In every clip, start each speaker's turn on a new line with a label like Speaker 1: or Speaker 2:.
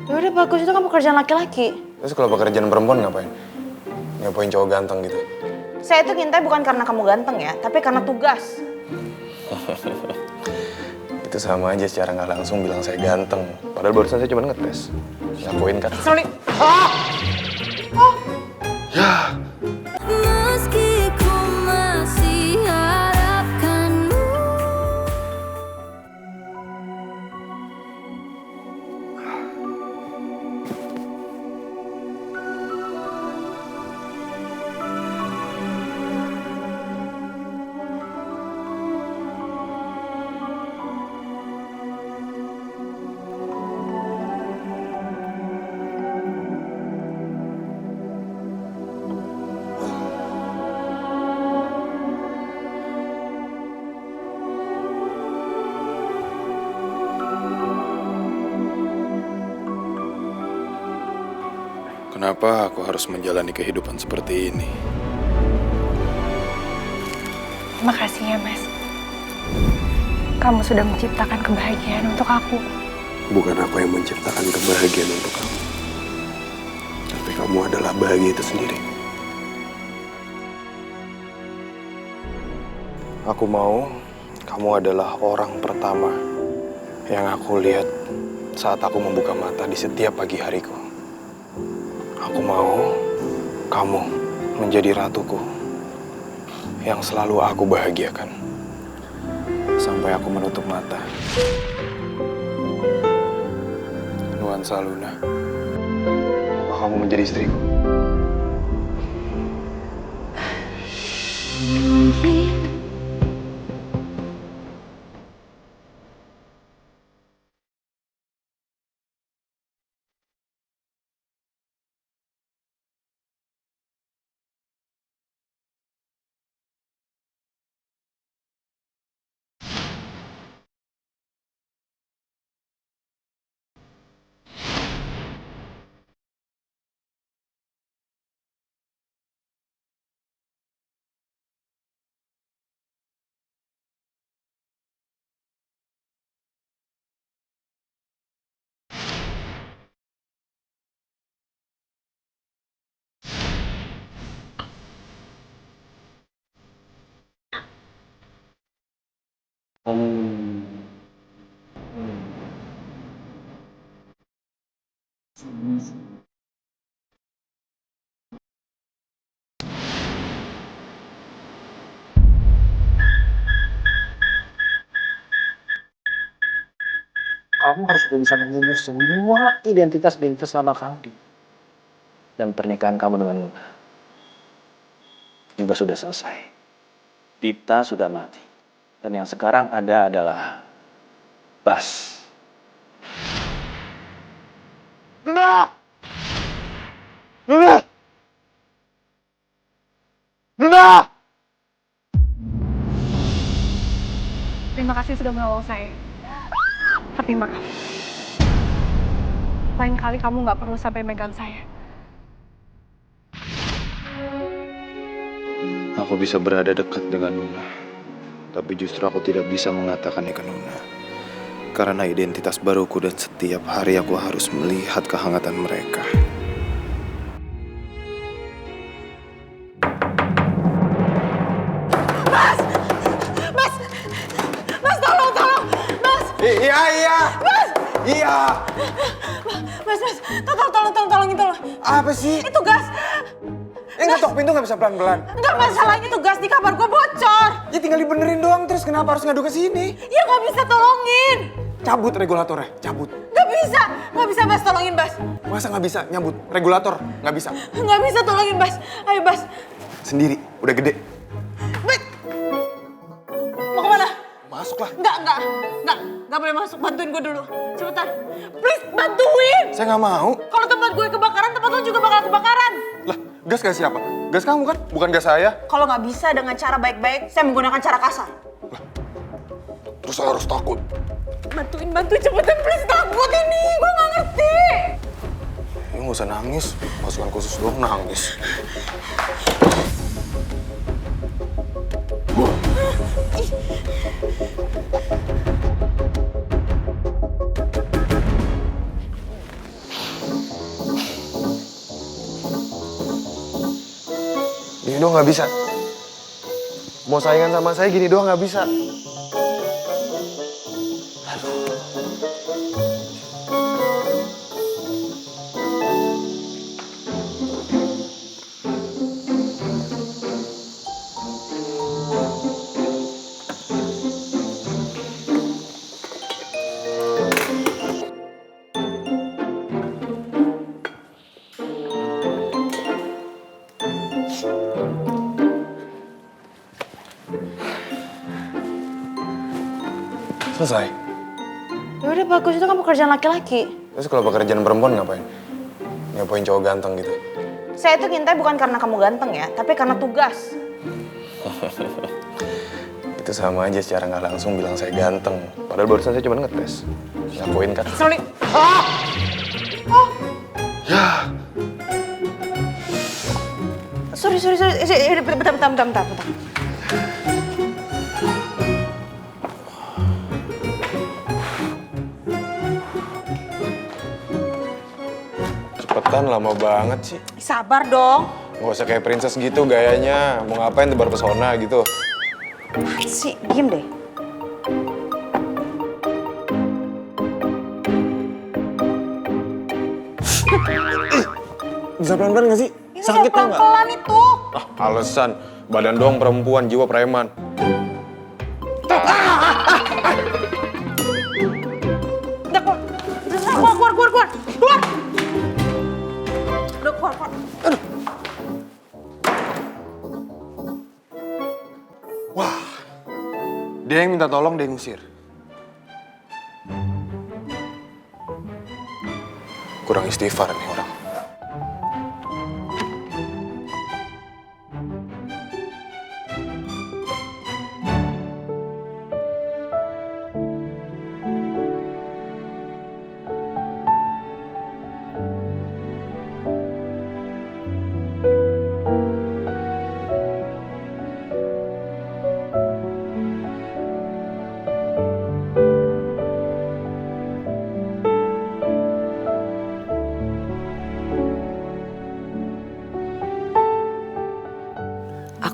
Speaker 1: Ya udah bagus, itu kan pekerjaan laki-laki.
Speaker 2: Terus kalau pekerjaan perempuan ngapain? Ngapain cowok ganteng gitu?
Speaker 1: Saya itu ngintai bukan karena kamu ganteng ya, tapi karena tugas.
Speaker 2: Itu sama aja secara nggak langsung bilang saya ganteng. Padahal barusan saya cuma ngetes. Ngakuin kan?
Speaker 1: Sorry. Ah! Oh.
Speaker 2: Ya.
Speaker 3: Meski ku masih harapkanmu.
Speaker 2: Kenapa aku harus menjalani kehidupan seperti ini?
Speaker 4: Makasih ya, Mas. Kamu sudah menciptakan kebahagiaan untuk aku.
Speaker 5: Bukan aku yang menciptakan kebahagiaan untuk kamu. Tapi kamu adalah bahagia itu sendiri.
Speaker 2: Aku mau kamu adalah orang pertama yang aku lihat saat aku membuka mata di setiap pagi hariku. Aku mau kamu menjadi ratuku yang selalu aku bahagiakan sampai aku menutup mata. Nuansa Luna, kamu menjadi istriku.
Speaker 6: Kamu harus bisa mengurus semua identitas anak kamu. Dan pernikahan kamu dengan Luna juga sudah selesai. Dita sudah mati. Dan yang sekarang ada adalah Bas. Luna! Luna! Luna!
Speaker 4: Terima kasih sudah menolong saya. Tapi maaf. Lain kali kamu nggak perlu sampai megang saya.
Speaker 2: Aku bisa berada dekat dengan Luna, tapi justru aku tidak bisa mengatakannya ke Luna. Karena identitas baruku dan setiap hari aku harus melihat kehangatan mereka.
Speaker 1: Mas! Mas! Mas, tolong! Mas!
Speaker 2: Iya!
Speaker 1: Mas!
Speaker 2: Iya!
Speaker 1: Mas! Tolongin.
Speaker 2: Apa sih?
Speaker 1: Itu gas!
Speaker 2: Ngetok pintu nggak bisa pelan-pelan.
Speaker 1: Enggak, masalahnya tuh gas di kamar gua bocor.
Speaker 2: Ya tinggal dibenerin doang, terus kenapa harus ngadu ke sini?
Speaker 1: Ya nggak bisa tolongin.
Speaker 2: Cabut regulatornya, cabut.
Speaker 1: Nggak bisa Bas, tolongin Bas.
Speaker 2: Masa nggak bisa nyambut regulator? Nggak bisa.
Speaker 1: Nggak bisa tolongin Bas. Ayo Bas.
Speaker 2: Sendiri, udah gede.
Speaker 1: Wait. Mau kemana?
Speaker 2: Masuklah.
Speaker 1: Nggak boleh masuk. Bantuin gue dulu. Cepetan. Please, bantuin.
Speaker 2: Saya nggak mau.
Speaker 1: Kalau tempat gue kebakaran, tempat lo juga bakal kebakaran.
Speaker 2: Lah, gas siapa? Gas kamu kan, bukan gas saya.
Speaker 1: Kalau nggak bisa dengan cara baik-baik, saya menggunakan cara kasar.
Speaker 2: Terus saya harus takut.
Speaker 1: Bantuin cepetan, please. Takut ini, gue nggak ngerti.
Speaker 2: Ya nggak usah nangis, pasukan khusus doang nangis. Gini doang nggak bisa. Mau saingan sama saya gini doang nggak bisa. Selesai.
Speaker 1: Ya udah bagus, itu kan pekerjaan laki-laki.
Speaker 2: Terus kalau pekerjaan perempuan ngapain? Ngapain cowok ganteng gitu?
Speaker 1: Saya itu ngintai bukan karena kamu ganteng ya, tapi karena tugas.
Speaker 2: Itu sama aja secara nggak langsung bilang saya ganteng. Padahal barusan saya cuma ngetes. Ngakuin kan?
Speaker 1: Sorry.
Speaker 2: Ya.
Speaker 1: Sorry. Bentar.
Speaker 2: Cepetan, lama banget sih.
Speaker 1: Sabar dong.
Speaker 2: Nggak usah kayak princess gitu gayanya. Mau ngapain tebar pesona gitu.
Speaker 1: Si, diem deh.
Speaker 2: Bisa pelan-pelan nggak sih?
Speaker 1: Ini
Speaker 2: Sakit tau nggak?
Speaker 1: pelan-pelan itu.
Speaker 2: Ah, alasan. Badan doang perempuan, jiwa preman.
Speaker 1: Udah keluar. Keluar. Udah keluar.
Speaker 2: Wah, dia yang minta tolong, dia yang ngusir. Kurang istighfar nih orang.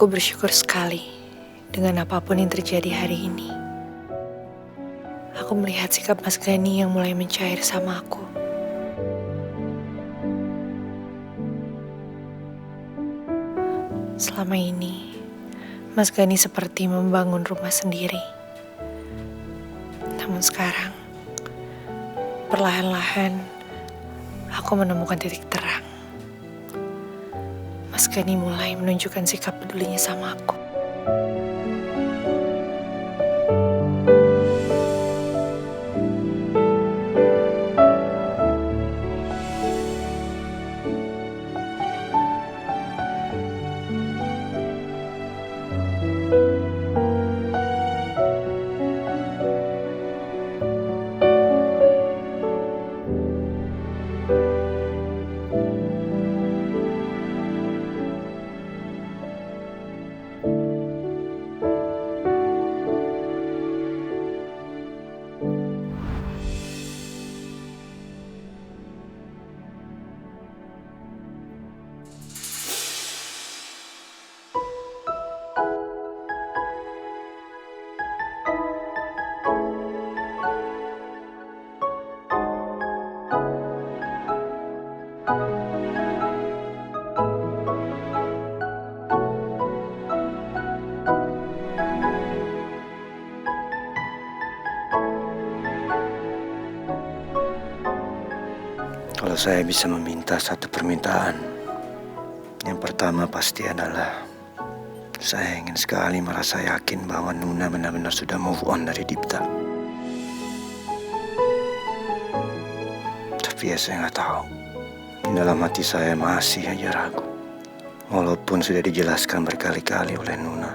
Speaker 4: Aku bersyukur sekali dengan apapun yang terjadi hari ini. Aku melihat sikap Mas Gani yang mulai mencair sama aku. Selama ini, Mas Gani seperti membangun rumah sendiri. Namun sekarang, perlahan-lahan, aku menemukan titik terang. Mas Gani mulai menunjukkan sikap pedulinya sama aku.
Speaker 5: Kalau saya bisa meminta satu permintaan, yang pertama pasti adalah saya ingin sekali merasa yakin bahwa Nuna benar-benar sudah move on dari Dipta. Tapi ya saya nggak tahu. Di dalam hati saya masih aja ragu. Walaupun sudah dijelaskan berkali-kali oleh Nuna.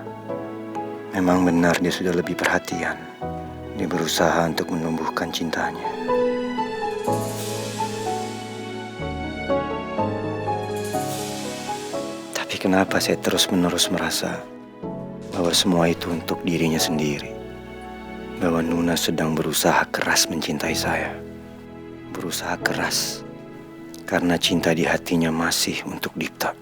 Speaker 5: Memang benar dia sudah lebih perhatian. Dia berusaha untuk menumbuhkan cintanya. Tapi kenapa saya terus-menerus merasa bahwa semua itu untuk dirinya sendiri? Bahwa Nuna sedang berusaha keras mencintai saya. Berusaha keras karena cinta di hatinya masih untuk Dipta.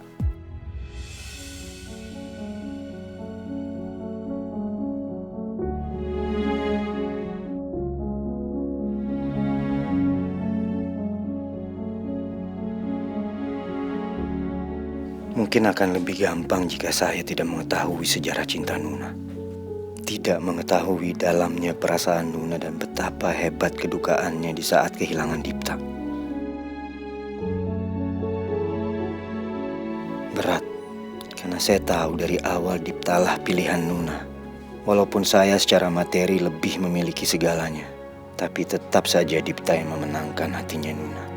Speaker 5: Mungkin akan lebih gampang jika saya tidak mengetahui sejarah cinta Nuna. Tidak mengetahui dalamnya perasaan Nuna dan betapa hebat kedukaannya di saat kehilangan Dipta. Berat, karena saya tahu dari awal Diptalah pilihan Nuna. Walaupun saya secara materi lebih memiliki segalanya, tapi tetap saja Dipta yang memenangkan hatinya Nuna.